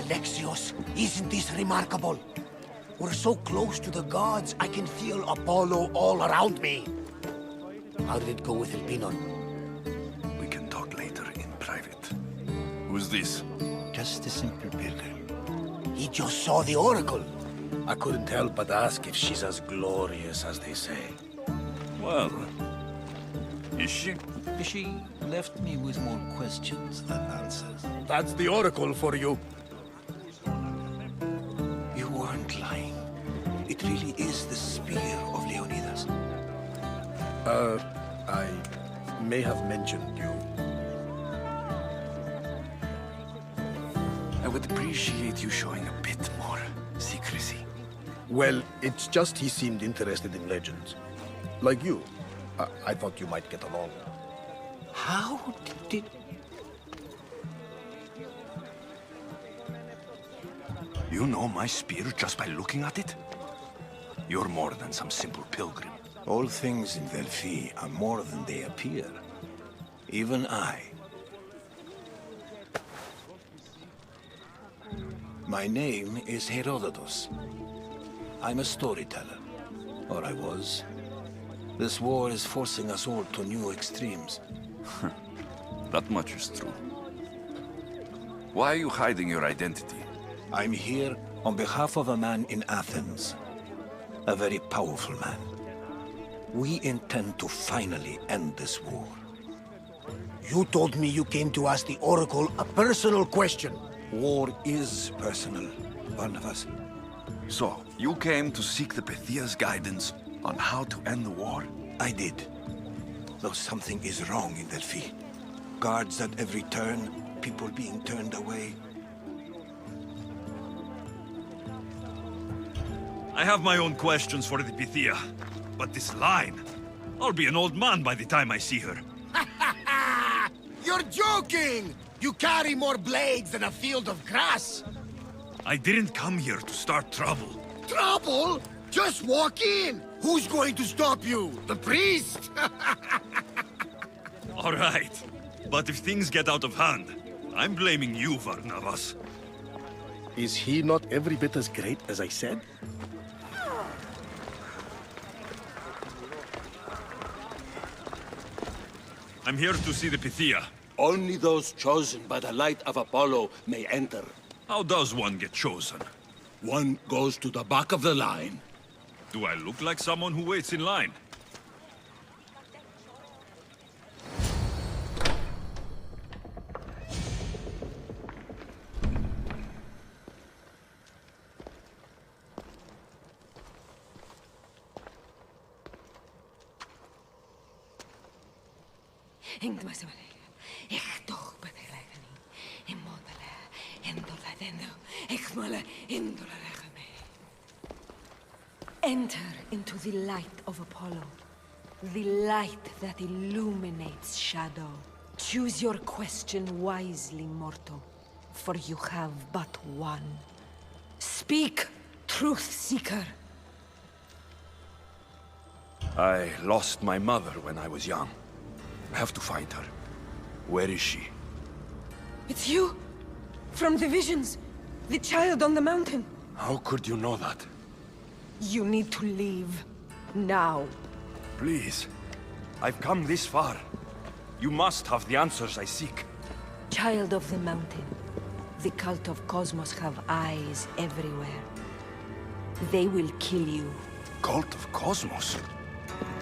Alexios, isn't this remarkable? We're so close to the gods, I can feel Apollo all around me. How did it go with El Pinon? We can talk later in private. Who's this? Just a simple pilgrim. He just saw the oracle. I couldn't help but ask if she's as glorious as they say. Well, is she? She left me with more questions than answers. That's the oracle for you. You weren't lying. It really is the spear of Leonidas. I may have mentioned you. I would appreciate you showing a bit more secrecy. Well, it's just he seemed interested in legends. Like you. I thought you might get along. How did... You know my spear just by looking at it? You're more than some simple pilgrim. All things in Delphi are more than they appear. Even I. My name is Herodotus. I'm a storyteller. Or I was. This war is forcing us all to new extremes. That much is true. Why are you hiding your identity? I'm here on behalf of a man in Athens. A very powerful man. We intend to finally end this war. You told me you came to ask the oracle a personal question. War is personal, Barnabas. So, you came to seek the Pythia's guidance on how to end the war? I did. Though something is wrong in Delphi. Guards at every turn, people being turned away. I have my own questions for the Pythia. But this line... I'll be an old man by the time I see her. You're joking! You carry more blades than a field of grass. I didn't come here to start trouble. Trouble? Just walk in! Who's going to stop you? The priest? All right. But if things get out of hand, I'm blaming you, Varnavas. Is he not every bit as great as I said? I'm here to see the Pythia. Only those chosen by the light of Apollo may enter. How does one get chosen? One goes to the back of the line. Do I look like someone who waits in line? Enter into the light of Apollo. The light that illuminates shadow. Choose your question wisely, mortal. For you have but one. Speak, truth seeker. I lost my mother when I was young. I have to find her. Where is she? It's you? From the visions. The child on the mountain. How could you know that? You need to leave. Now. Please. I've come this far. You must have the answers I seek. Child of the mountain. The cult of Cosmos have eyes everywhere. They will kill you. Cult of Cosmos?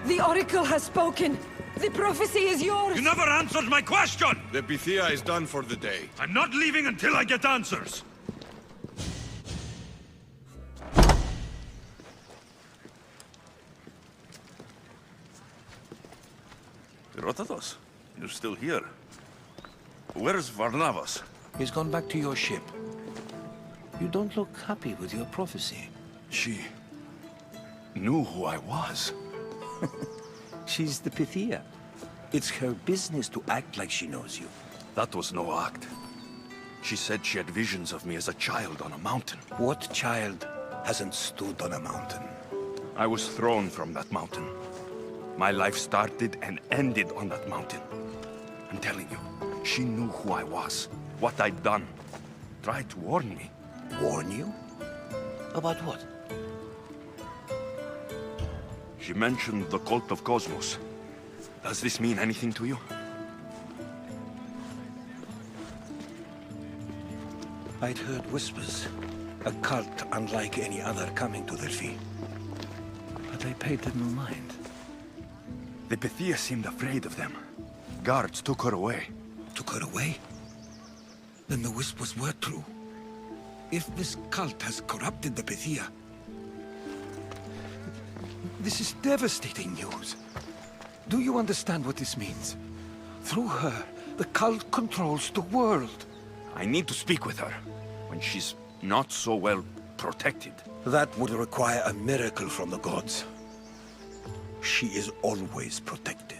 The Oracle has spoken! The prophecy is yours! You never answered my question! The Pythia is done for the day. I'm not leaving until I get answers! Herodotus, you're still here. Where's Varnavas? He's gone back to your ship. You don't look happy with your prophecy. She knew who I was. She's the Pythia. It's her business to act like she knows you. That was no act. She said she had visions of me as a child on a mountain. What child hasn't stood on a mountain? I was thrown from that mountain. My life started and ended on that mountain. I'm telling you, she knew who I was, what I'd done. Tried to warn me, Warn you? About what? She mentioned the cult of Cosmos. Does this mean anything to you? I'd heard whispers. A cult unlike any other coming to Delphi. But I paid them no mind. The Pythia seemed afraid of them. Guards took her away. Took her away? Then the whispers were true. If this cult has corrupted the Pythia... This is devastating news. Do you understand what this means? Through her, the cult controls the world. I need to speak with her, when she's not so well protected. That would require a miracle from the gods. She is always protected.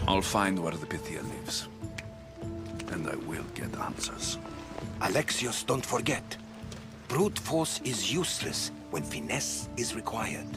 I'll find where the Pythia lives. And I will get answers. Alexios, don't forget. Brute force is useless when finesse is required.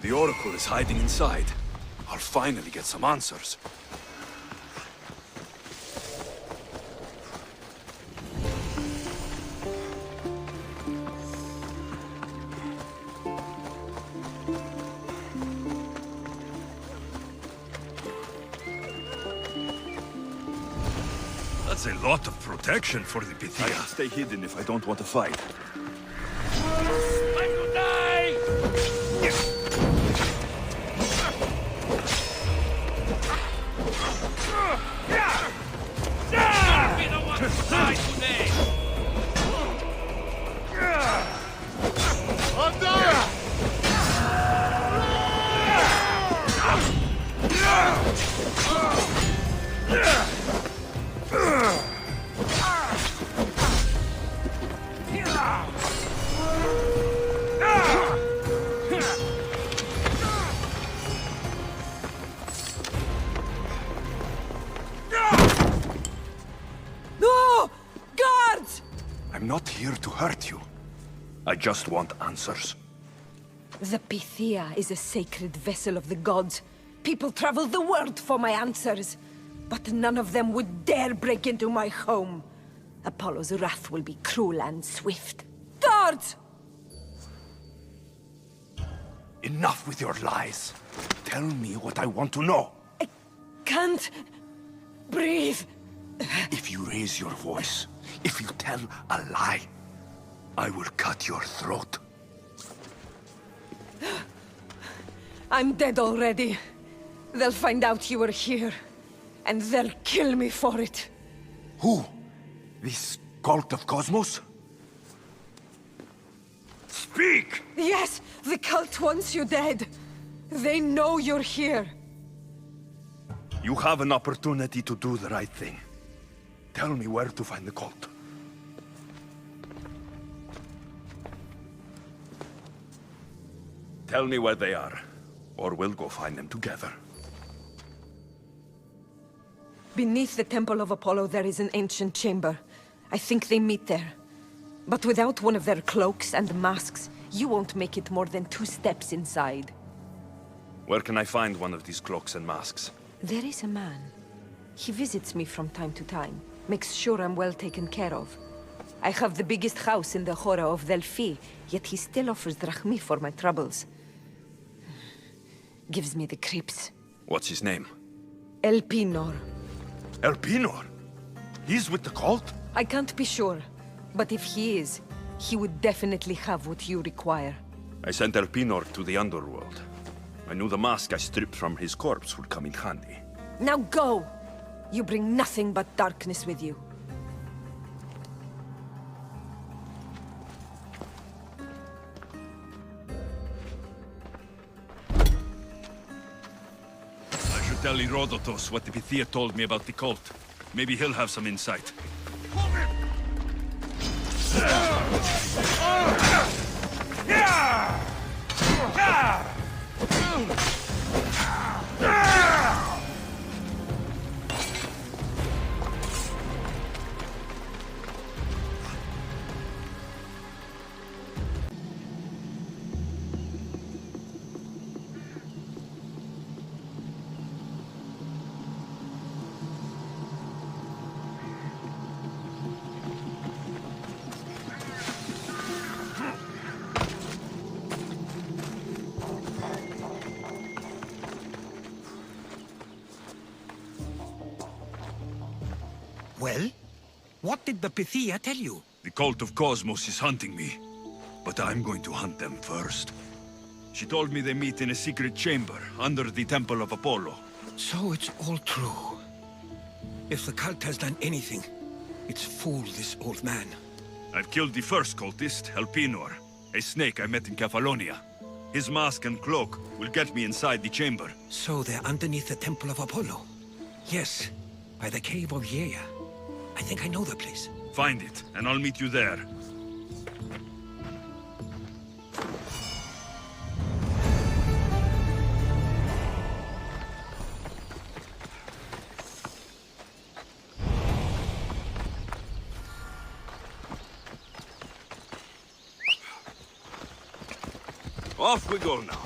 The Oracle is hiding inside. I'll finally get some answers. That's a lot of protection for the Pythia. I'll stay hidden if I don't want to fight. I'm not here to hurt you. I just want answers. The Pythia is a sacred vessel of the gods. People travel the world for my answers. But none of them would dare break into my home. Apollo's wrath will be cruel and swift. Guards! Enough with your lies. Tell me what I want to know. I can't breathe. If you raise your voice, if you tell a lie, I will cut your throat. I'm dead already. They'll find out you were here, and they'll kill me for it. Who? This cult of Cosmos? Speak! Yes, the cult wants you dead. They know you're here. You have an opportunity to do the right thing. Tell me where to find the cult. Tell me where they are, or we'll go find them together. Beneath the Temple of Apollo, there is an ancient chamber. I think they meet there. But without one of their cloaks and masks, You won't make it more than 2 steps inside. Where can I find one of these cloaks and masks? There is a man. He visits me from time to time. Makes sure I'm well taken care of. I have the biggest house in the Hora of Delphi, yet he still offers drachmi for my troubles. Gives me the creeps. What's his name? Elpinor. Elpinor? He's with the cult? I can't be sure, but if he is, he would definitely have what you require. I sent Elpinor to the underworld. I knew the mask I stripped from his corpse would come in handy. Now go! You bring nothing but darkness with you. I should tell Herodotus what the Pythia told me about the cult. Maybe he'll have some insight. Well? What did the Pythia tell you? The cult of Cosmos is hunting me, but I'm going to hunt them first. She told me they meet in a secret chamber under the Temple of Apollo. So it's all true. If the cult has done anything, it's fooled this old man. I've killed the first cultist, Elpinor, a snake I met in Cephalonia. His mask and cloak will get me inside the chamber. So they're underneath the Temple of Apollo? Yes, by the Cave of Yea. I think I know the place. Find it, and I'll meet you there. Off we go now.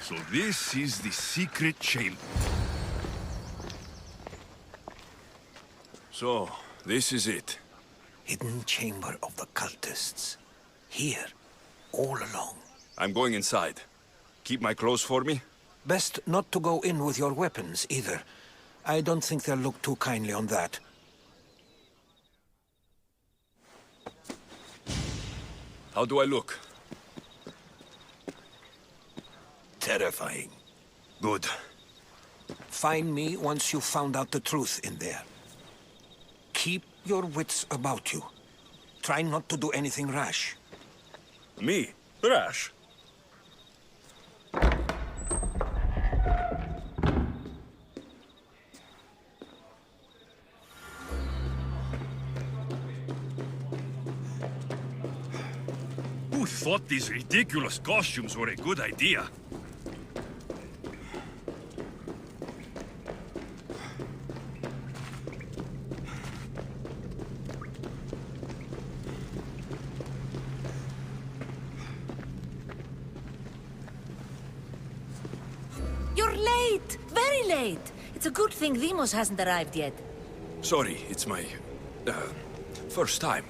So this is the secret chamber. So, this is it. Hidden chamber of the cultists. Here, all along. I'm going inside. Keep my clothes for me? Best not to go in with your weapons, either. I don't think they'll look too kindly on that. How do I look? Terrifying. Good. Find me once you've found out the truth in there. Keep your wits about you. Try not to do anything rash. Me? Rash? Who thought these ridiculous costumes were a good idea? You're late! Very late! It's a good thing Demos hasn't arrived yet. Sorry, it's my... first time.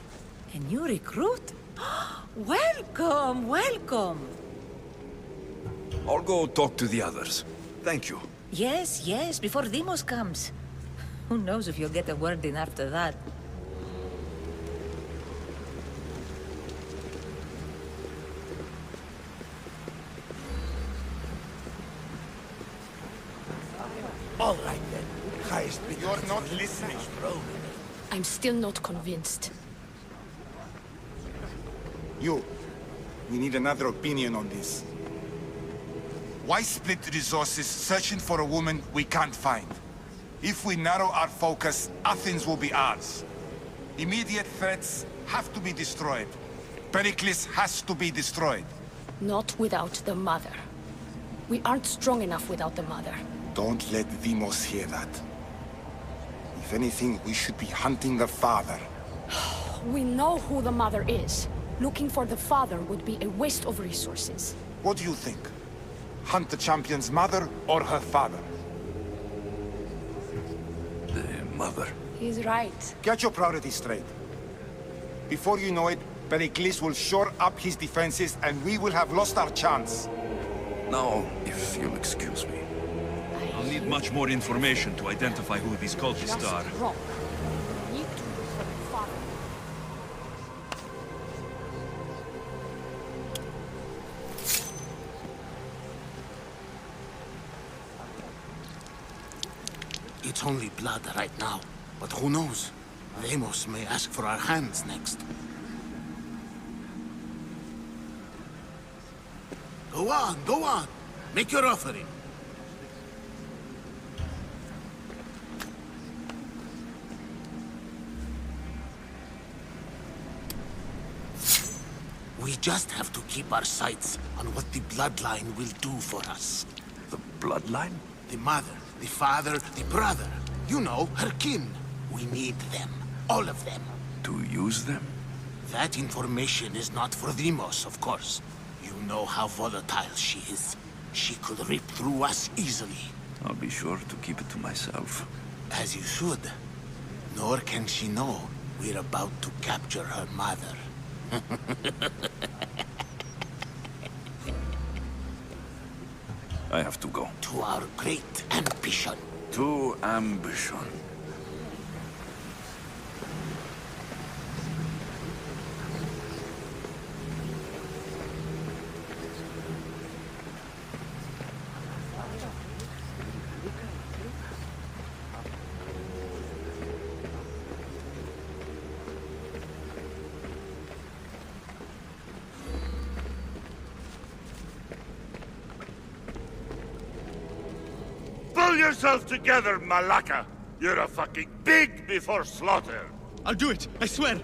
A new recruit? Welcome, welcome! I'll go talk to the others. Thank you. Yes, yes, before Demos comes. Who knows if you'll get a word in after that. All right then. Highest bidder. You're not listening. I'm still not convinced. You. We need another opinion on this. Why split resources searching for a woman we can't find? If we narrow our focus, Athens will be ours. Immediate threats have to be destroyed. Pericles has to be destroyed. Not without the mother. We aren't strong enough without the mother. Don't let Demos hear that. If anything, we should be hunting the father. We know who the mother is. Looking for the father would be a waste of resources. What do you think? Hunt the champion's mother or her father? The mother. He's right. Get your priorities straight. Before you know it, Pericles will shore up his defenses and we will have lost our chance. Now, if you'll excuse me. I'll need much more information to identify who these cultists Just are. wrong. We need to look for the father. It's only blood right now, but who knows? Demos may ask for our hands next. Go on, go on. Make your offering. We just have to keep our sights on what the bloodline will do for us. The bloodline? The mother, the father, the brother. You know, her kin. We need them. All of them. To use them? That information is not for Demos, of course. You know how volatile she is. She could rip through us easily. I'll be sure to keep it to myself. As you should. Nor can she know we're about to capture her mother. I have to go. To our great ambition. To ambition. Pull yourself together, Malaka! You're a fucking pig before slaughter! I'll do it, I swear!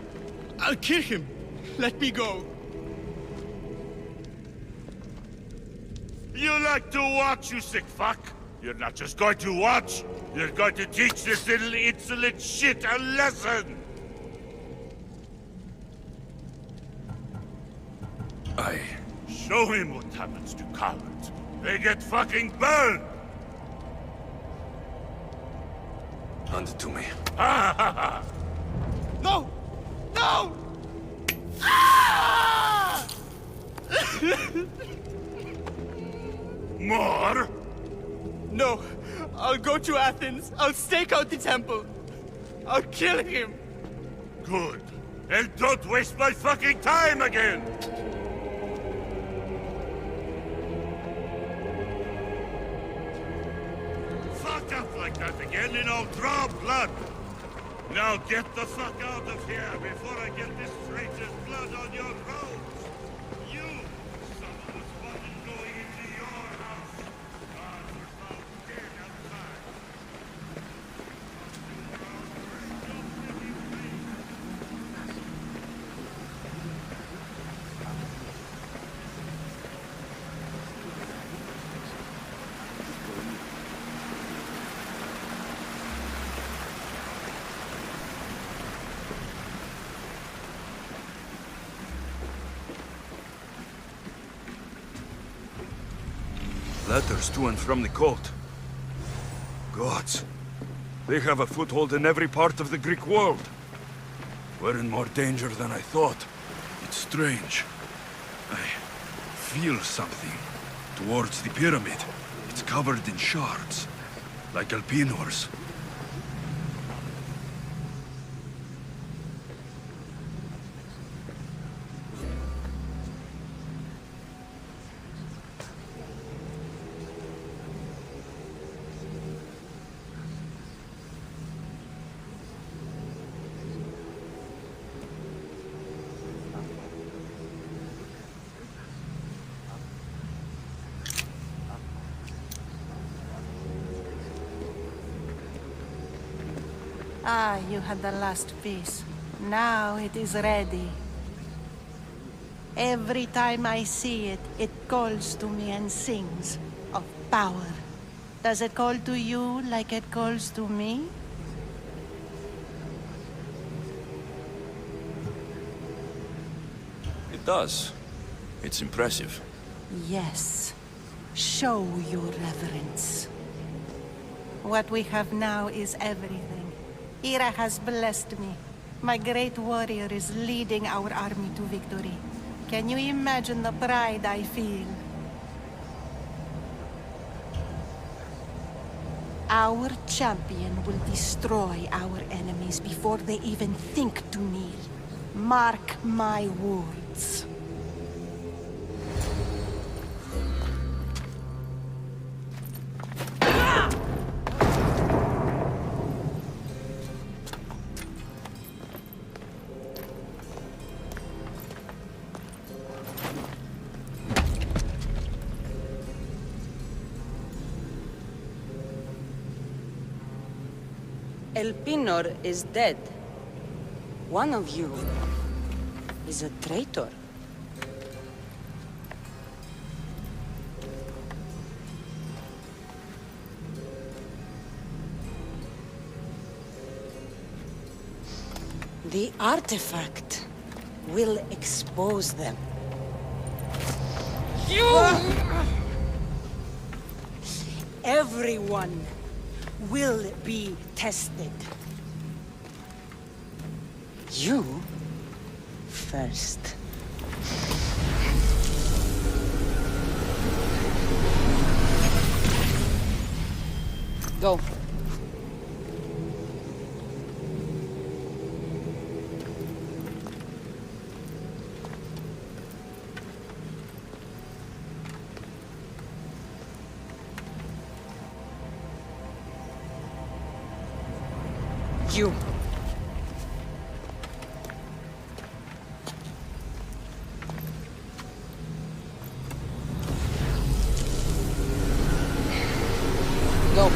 I'll kill him! Let me go! You like to watch, you sick fuck? You're not just going to watch, you're going to teach this little insolent shit a lesson! Show him what happens to cowards. They get fucking burned! Hand it to me. No! No! Ah! More? No. I'll go to Athens. I'll stake out the temple. I'll kill him. Good. And don't waste my fucking time again! Fuck up like that again and I'll draw blood! Now get the fuck out of here before I get this traitor's blood on your roads! You! Someone was spotted going into your house! Guards are found dead outside! Letters to and from the court. Gods. They have a foothold in every part of the Greek world. We're in more danger than I thought. It's strange. I feel something towards the pyramid. It's covered in shards, like Alpinors. Ah, you had the last piece. Now it is ready. Every time I see it, it calls to me and sings of power. Does it call to you like it calls to me? It does. It's impressive. Yes. Show your reverence. What we have now is everything. Ira has blessed me. My great warrior is leading our army to victory. Can you imagine the pride I feel? Our champion will destroy our enemies before they even think to kneel. Mark my words. Elpinor is dead. One of you is a traitor. The artifact will expose them. Everyone will be tested. You first. Go. You. Go.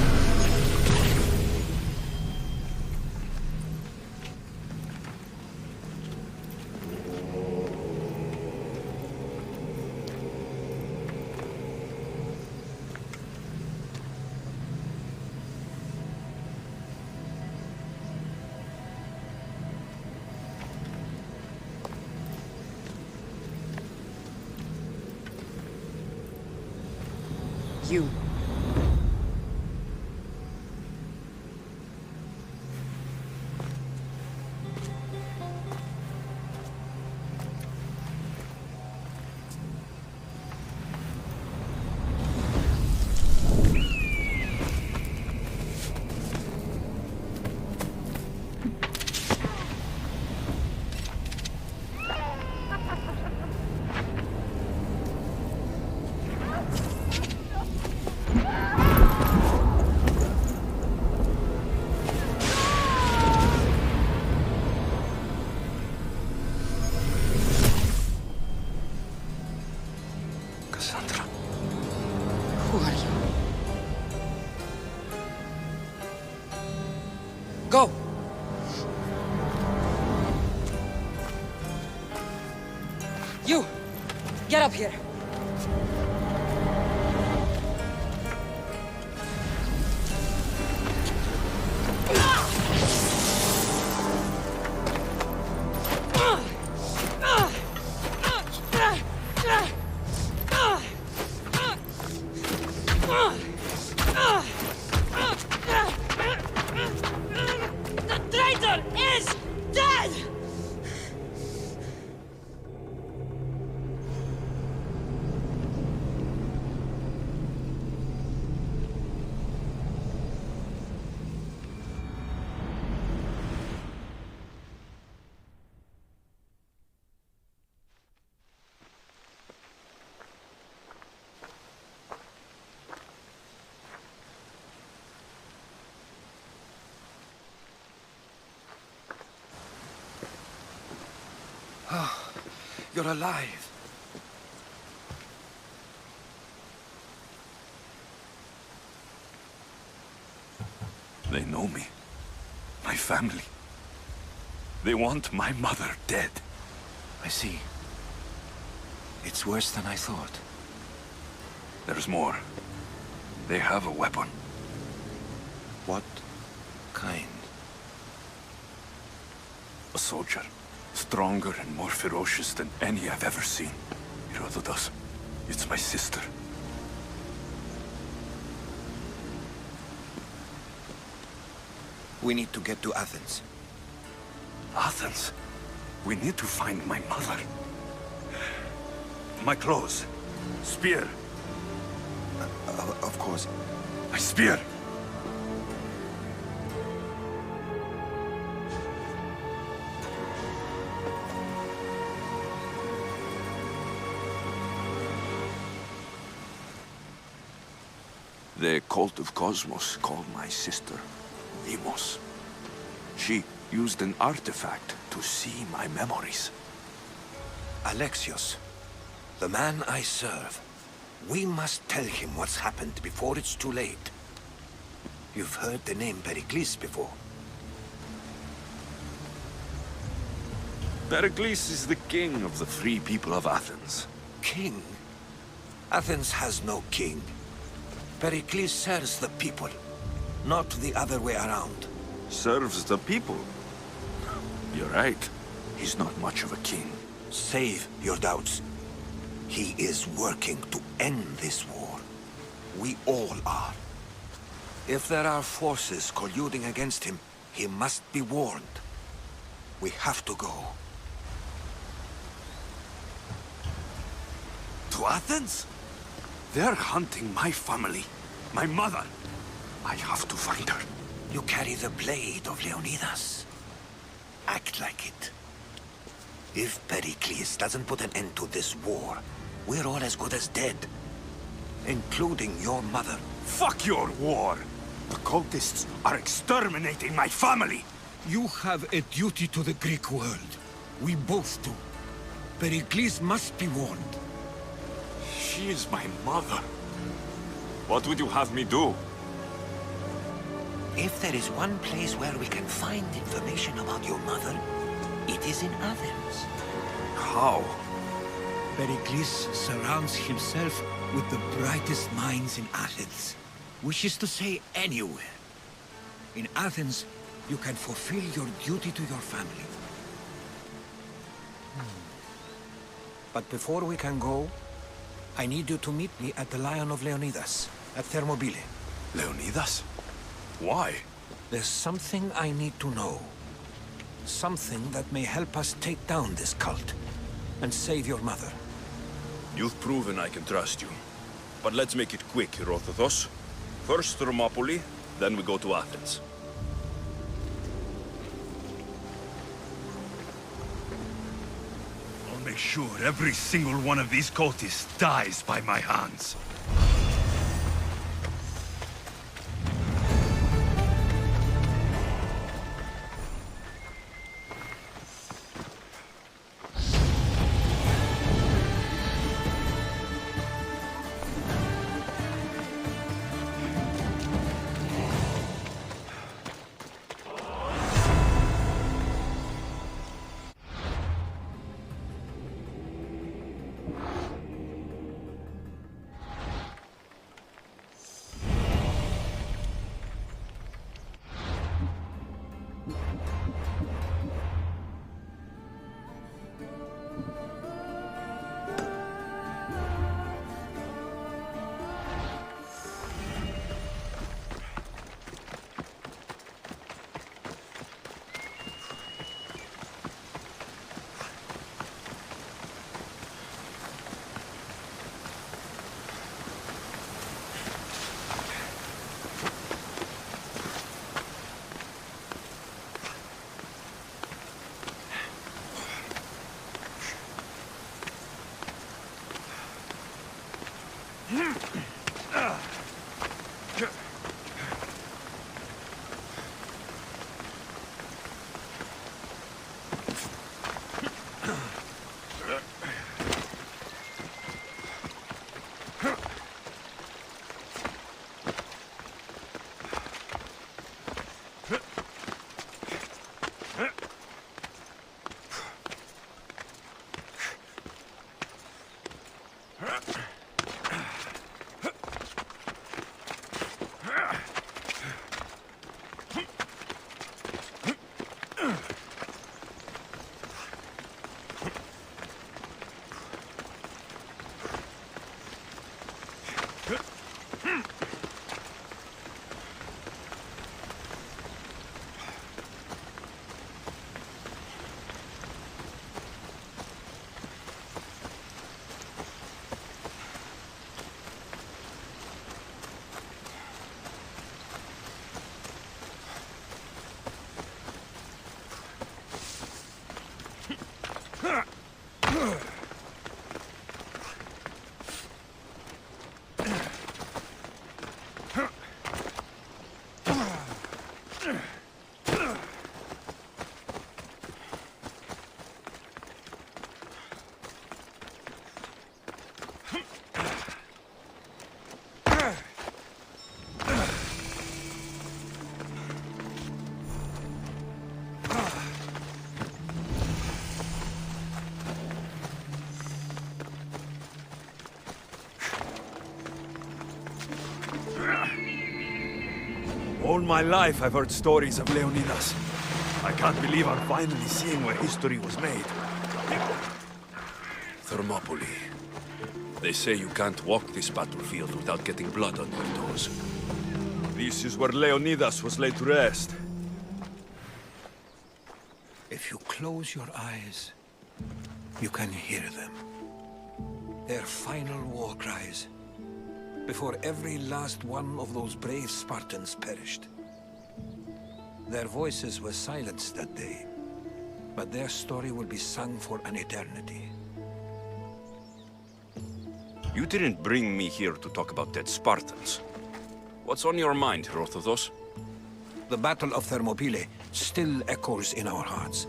You. Who are you? Go! You! Get up here! You're alive. They know me. My family. They want my mother dead. I see. It's worse than I thought. There's more. They have a weapon. What kind? A soldier. Stronger and more ferocious than any I've ever seen. Herodotus. It's my sister. We need to get to Athens. Athens? We need to find my mother. My clothes. Spear. Of course. My spear! The cult of Cosmos called my sister Deimos. She used an artifact to see my memories. Alexios, the man I serve. We must tell him what's happened before it's too late. You've heard the name Pericles before. Pericles is the king of the free people of Athens. King? Athens has no king. Pericles serves the people, not the other way around. Serves the people? You're right. He's not much of a king. Save your doubts. He is working to end this war. We all are. If there are forces colluding against him, he must be warned. We have to go. To Athens? They're hunting my family. My mother. I have to find her. You carry the blade of Leonidas. Act like it. If Pericles doesn't put an end to this war, we're all as good as dead. Including your mother. Fuck your war! The cultists are exterminating my family! You have a duty to the Greek world. We both do. Pericles must be warned. She is my mother. What would you have me do? If there is one place where we can find information about your mother, it is in Athens. How? Pericles surrounds himself with the brightest minds in Athens. Which is to say, anywhere. In Athens, you can fulfill your duty to your family. But before we can go, I need you to meet me at the Lion of Leonidas, at Thermopylae. Leonidas? Why? There's something I need to know. Something that may help us take down this cult and save your mother. You've proven I can trust you. But let's make it quick, Herodotus. First Thermopylae, then we go to Athens. I'll make sure every single one of these cultists dies by my hands. All my life I've heard stories of Leonidas. I can't believe I'm finally seeing where history was made. Thermopylae. They say you can't walk this battlefield without getting blood on your toes. This is where Leonidas was laid to rest. If you close your eyes, you can hear them. Their final war cries, before every last one of those brave Spartans perished. Their voices were silenced that day, but their story will be sung for an eternity. You didn't bring me here to talk about dead Spartans. What's on your mind, Herodotus? The Battle of Thermopylae still echoes in our hearts,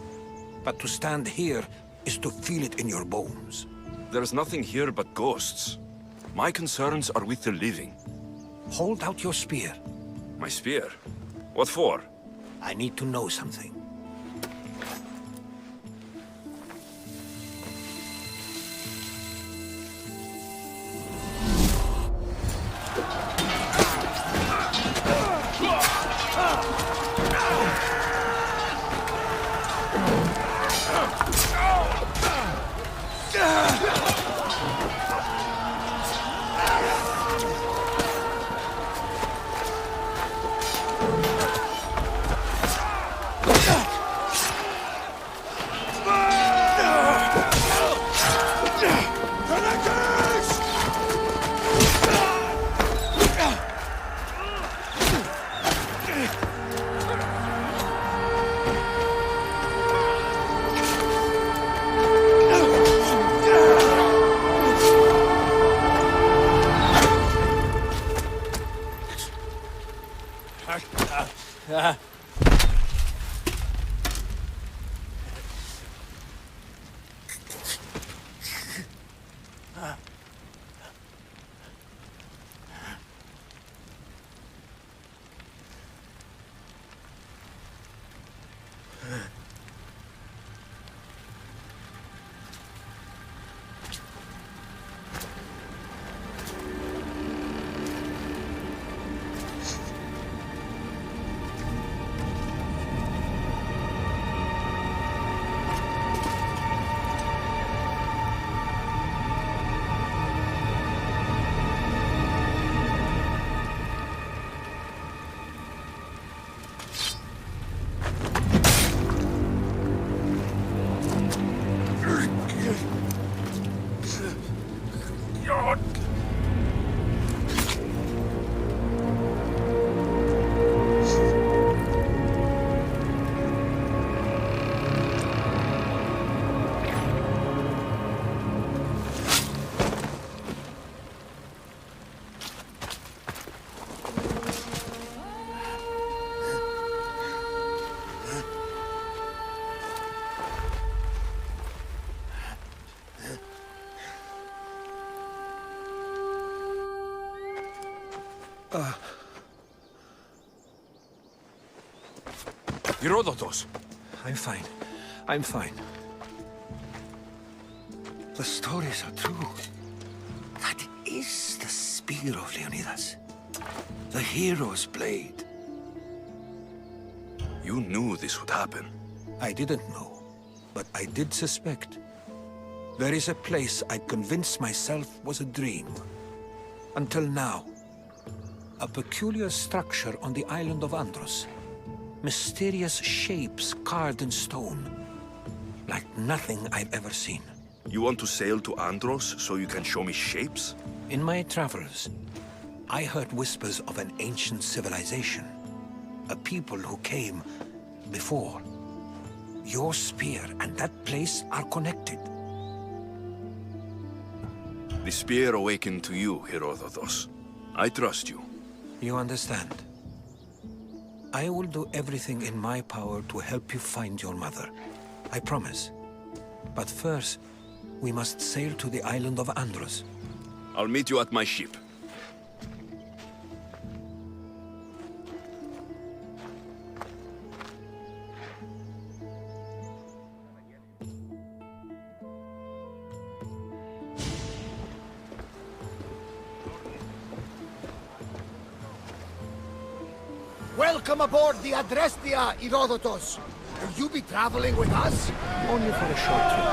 but to stand here is to feel it in your bones. There's nothing here but ghosts. My concerns are with the living. Hold out your spear. My spear? What for? I need to know something. Herodotus! I'm fine. I'm fine. The stories are true. That is the spear of Leonidas. The hero's blade. You knew this would happen. I didn't know, but I did suspect. There is a place I convinced myself was a dream. Until now. A peculiar structure on the island of Andros. Mysterious shapes carved in stone. Like nothing I've ever seen. You want to sail to Andros so you can show me shapes? In my travels, I heard whispers of an ancient civilization. A people who came before. Your spear and that place are connected. The spear awakened to you, Herodotus. I trust you. You understand. I will do everything in my power to help you find your mother. I promise. But first, we must sail to the island of Andros. I'll meet you at my ship. Welcome aboard the Adrestia, Herodotus. Will you be traveling with us? Only for a short trip.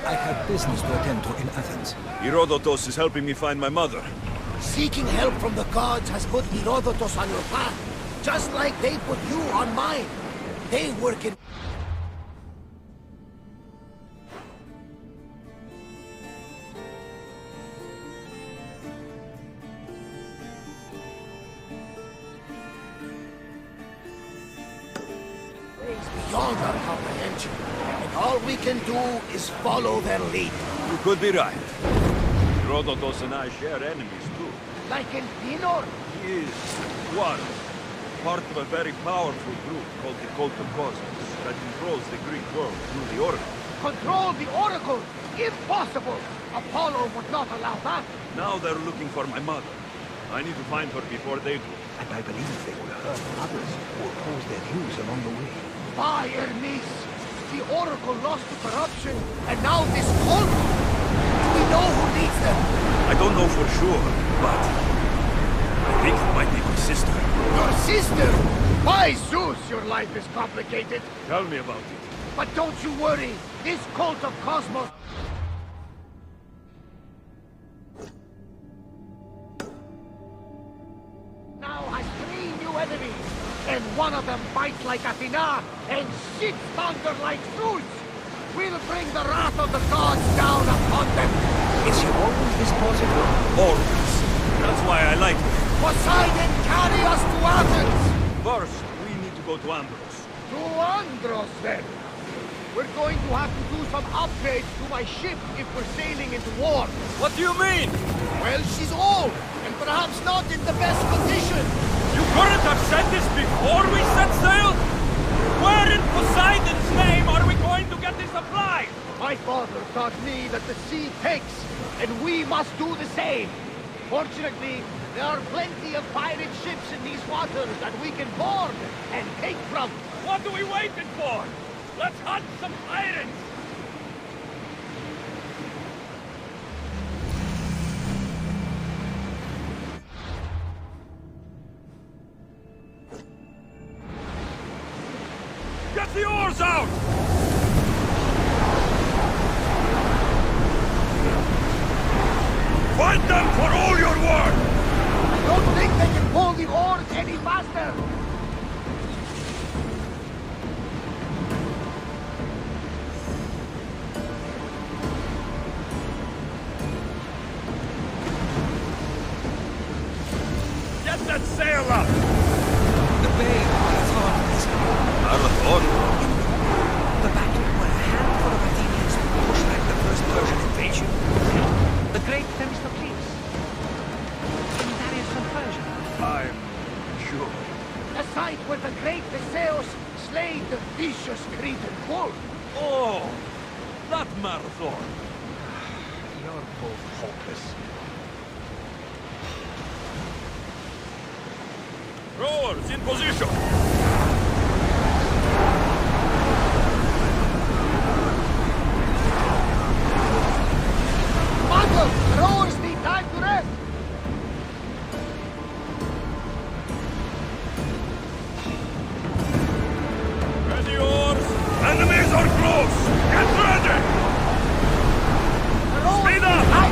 I have business to attend to in Athens. Herodotus is helping me find my mother. Seeking help from the gods has put Herodotus on your path, just like they put you on mine. They work in... beyond our comprehension, and all we can do is follow their lead. You could be right. Herodotus and I share enemies too. Like in Pinor? He is one, part of a very powerful group called the Cult of Cosmos that controls the Greek world through the Oracle. Control the Oracle? Impossible! Apollo would not allow that. Now they're looking for my mother. I need to find her before they do. And I believe they will hurt others who oppose their views along the way. By Hermes! The Oracle lost to corruption, and now this cult? Do we know who leads them? I don't know for sure, but I think it might be my sister. Your sister? By Zeus, your life is complicated. Tell me about it. But don't you worry, this Cult of Cosmos... now has 3 new enemies, and one of them bites like Athena and shits thunder like Zeus. We'll bring the wrath of the gods down upon them. Is he always this positive? Always. That's why I like him. Poseidon, carry us to Athens! First, we need to go to Andros. To Andros, then. We're going to have to do some upgrades to my ship if we're sailing into war. What do you mean? Well, she's old, and perhaps not in the best condition. You couldn't have said this before we set sail? Where in Poseidon's name are we going to get the supplies? My father taught me that the sea takes, and we must do the same. Fortunately, there are plenty of pirate ships in these waters that we can board and take from. What are we waiting for? Let's hunt some pirates! Get the oars out! Fight them for all you're worth! I don't think they can pull the oars any faster! Get that sail up! The Bay Marathon is... Marathon? The battle where a handful of Athenians pushed back the first Persian invasion. The great Themistocles. In Darius from Persia. I'm sure. The site where the great Theseus slayed the vicious Cretan bull. Oh, that marathon. You're both hopeless. Rowers in position! Marco, rowers need time to rest. Ready oars! Enemies are close! Get ready! Speed up!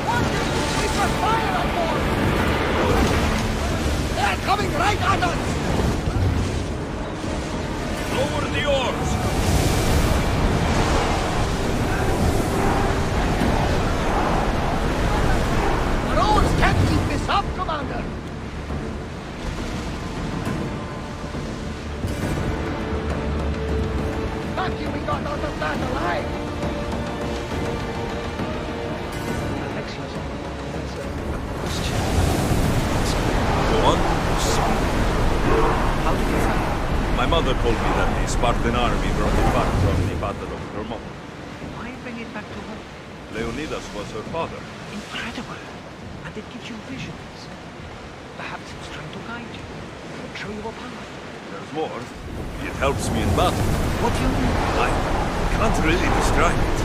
What is Commander! Lucky we got out of that alive! Excuse me. That's a question. Go on. How did you find it? My mother told me that the Spartan army brought it back from the Battle of Thermopylae. Why bring it back to her? Leonidas was her father. Incredible. And it gives you visions. Perhaps it's trying to guide you. Show you a path. There's more. It helps me in battle. What do you mean? I can't really describe it.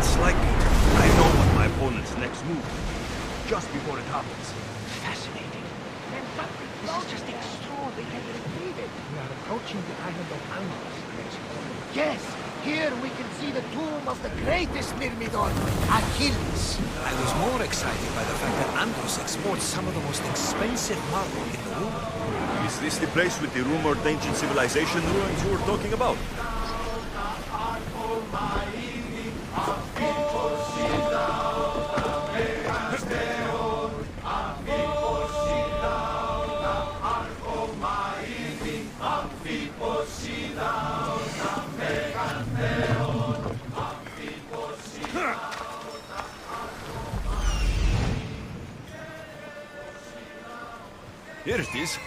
It's like I know what my opponent's next move will be, just before it happens. Fascinating. Then something This is just extraordinary. We are approaching the island of Andros. Yes, here we can see the tomb of the greatest Myrmidon, Achilles. I was more excited by the fact that Andros exports some of the most expensive marble in the world. Is this the place with the rumored ancient civilization ruins you were talking about? Here it is.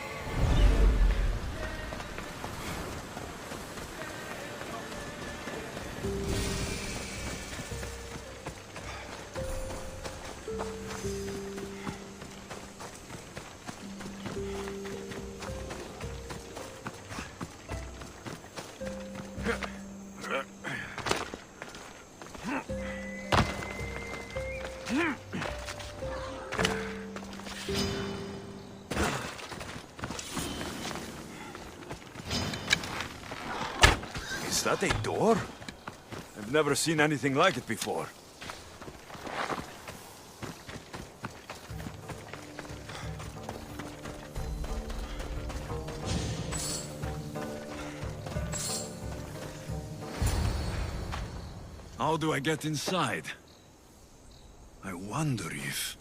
Is that a door? I've never seen anything like it before. How do I get inside? I wonder if...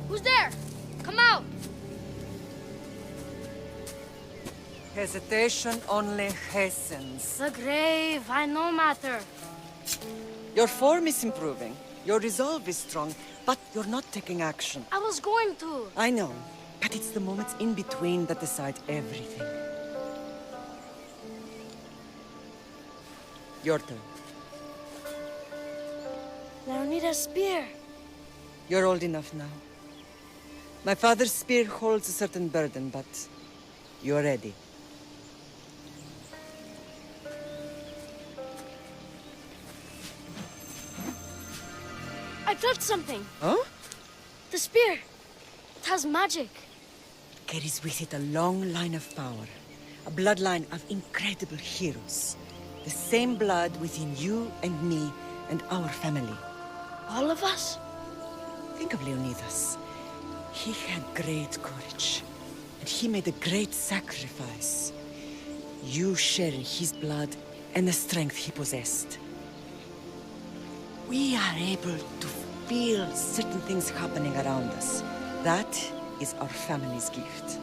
Who's there? Come out! Hesitation only hastens. The grave, I no matter. Your form is improving. Your resolve is strong, but you're not taking action. I was going to. I know, but it's the moments in between that decide everything. Your turn. Leonidas' spear. You're old enough now. My father's spear holds a certain burden, but you're ready. I touched something. Huh? The spear. It has magic. Carries with it a long line of power. A bloodline of incredible heroes. The same blood within you and me and our family. All of us? Think of Leonidas. He had great courage. And he made a great sacrifice. You share in his blood and the strength he possessed. We are able to feel certain things happening around us. That is our family's gift.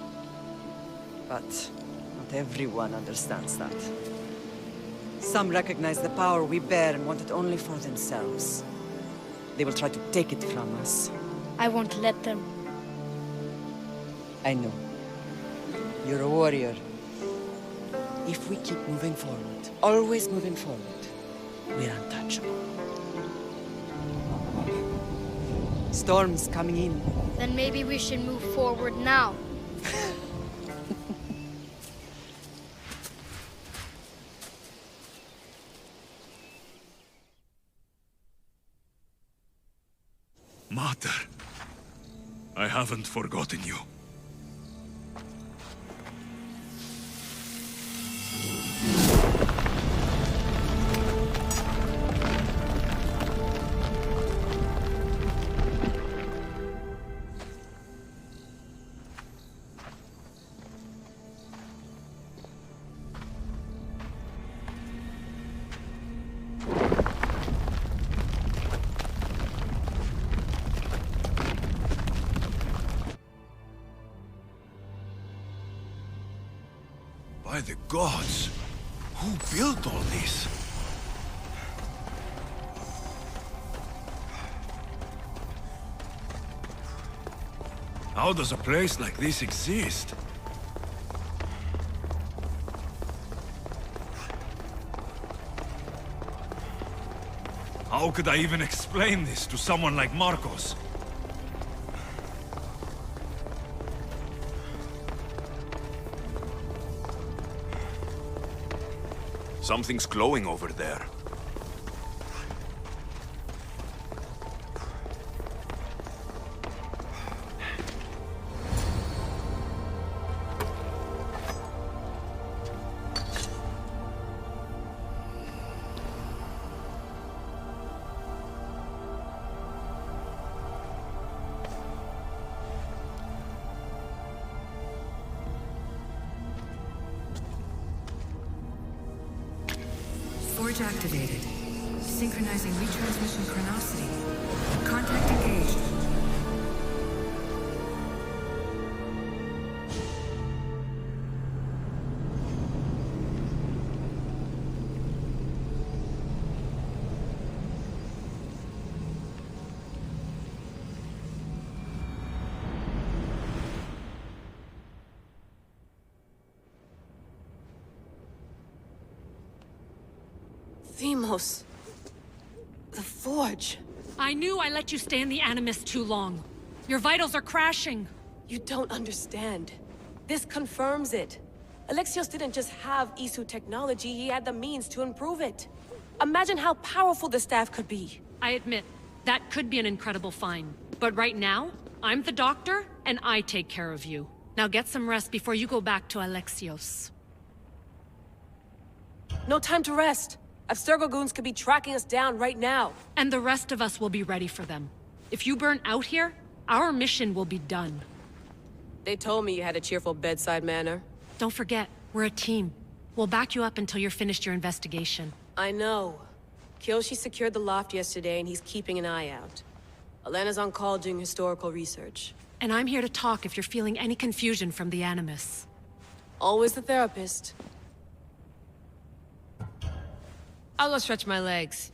But not everyone understands that. Some recognize the power we bear and want it only for themselves. They will try to take it from us. I won't let them. I know. You're a warrior. If we keep moving forward, always moving forward, we're untouchable. Storm's coming in. Then maybe we should move forward now. Mater, I haven't forgotten you. the gods! Who built all this? How does a place like this exist? How could I even explain this to someone like Marcos? Something's glowing over there. Forge activated. Synchronizing retransmission chronicity. Contact engaged. Deimos. The Forge. I knew I let you stay in the Animus too long. Your vitals are crashing. You don't understand. This confirms it. Alexios didn't just have Isu technology, he had the means to improve it. Imagine how powerful the staff could be. I admit, that could be an incredible find. But right now, I'm the doctor, and I take care of you. Now get some rest before you go back to Alexios. No time to rest. Abstergo goons could be tracking us down right now. And the rest of us will be ready for them. If you burn out here, our mission will be done. They told me you had a cheerful bedside manner. Don't forget, we're a team. We'll back you up until you're finished your investigation. I know. Kyoshi secured the loft yesterday and he's keeping an eye out. Elena's on call doing historical research. And I'm here to talk if you're feeling any confusion from the Animus. Always the therapist. I'll go stretch my legs.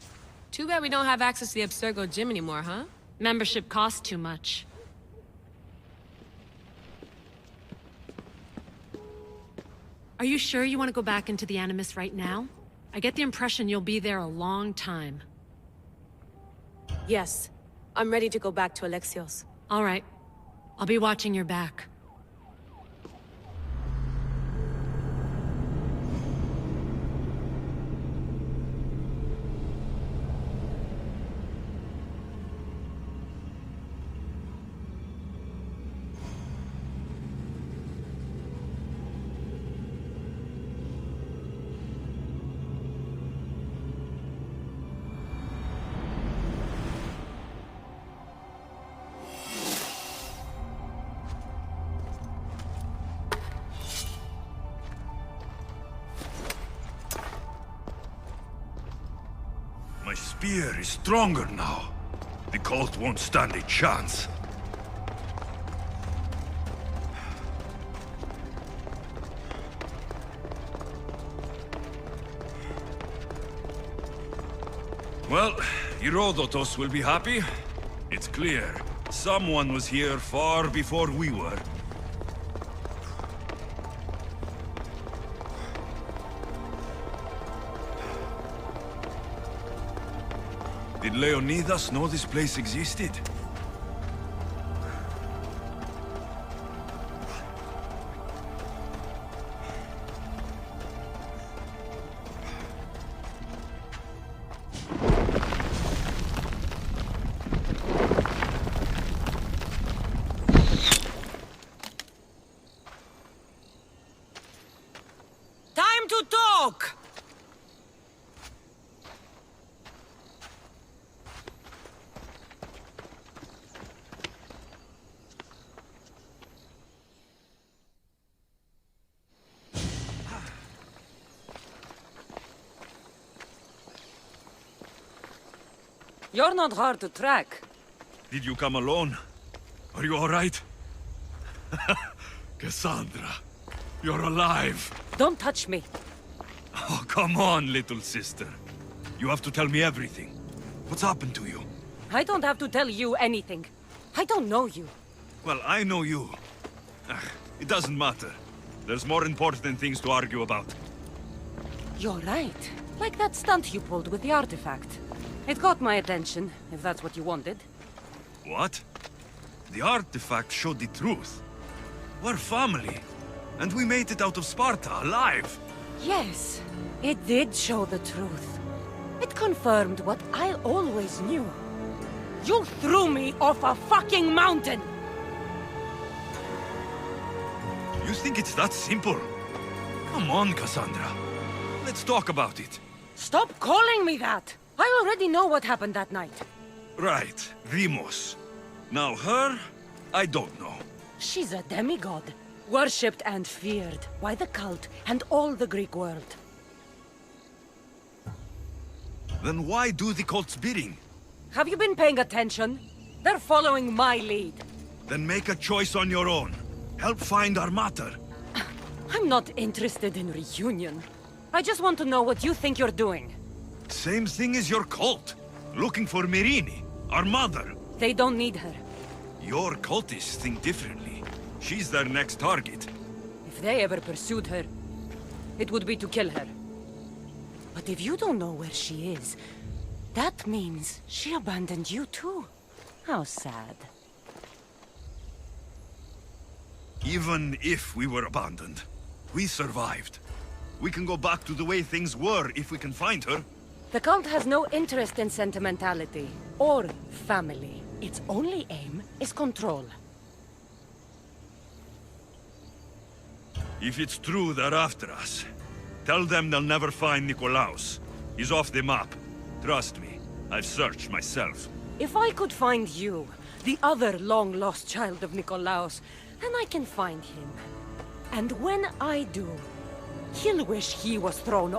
Too bad we don't have access to the Abstergo gym anymore, huh? Membership costs too much. Are you sure you want to go back into the Animus right now? I get the impression you'll be there a long time. Yes. I'm ready to go back to Alexios. All right. I'll be watching your back. My spear is stronger now. The cult won't stand a chance. Well, Herodotus will be happy. It's clear. Someone was here far before we were. Did Leonidas know this place existed? Time to talk! You're not hard to track. Did you come alone? Are you all right? Cassandra. You're alive. Don't touch me. Oh, come on, little sister. You have to tell me everything. What's happened to you? I don't have to tell you anything. I don't know you. Well, I know you. It doesn't matter. There's more important things to argue about. You're right. Like that stunt you pulled with the artifact. It got my attention, if that's what you wanted. What? The artifact showed the truth. We're family. And we made it out of Sparta, alive. Yes, it did show the truth. It confirmed what I always knew. You threw me off a fucking mountain! You think it's that simple? Come on, Cassandra. Let's talk about it. Stop calling me that! I already know what happened that night. Right, Deimos. Now her, I don't know. She's a demigod. Worshipped and feared by the cult and all the Greek world. Then why do the cult's bidding? Have you been paying attention? They're following my lead. Then make a choice on your own. Help find our mater. I'm not interested in reunion. I just want to know what you think you're doing. Same thing as your cult. Looking for Myrrine, our mother. They don't need her. Your cultists think differently. She's their next target. If they ever pursued her, it would be to kill her. But if you don't know where she is, that means she abandoned you too. How sad. Even if we were abandoned, we survived. We can go back to the way things were if we can find her. The cult has no interest in sentimentality or family. Its only aim is control. If it's true they're after us, tell them they'll never find Nikolaos. He's off the map. Trust me, I've searched myself. If I could find you, the other long-lost child of Nikolaos, then I can find him. And when I do, he'll wish he was thrown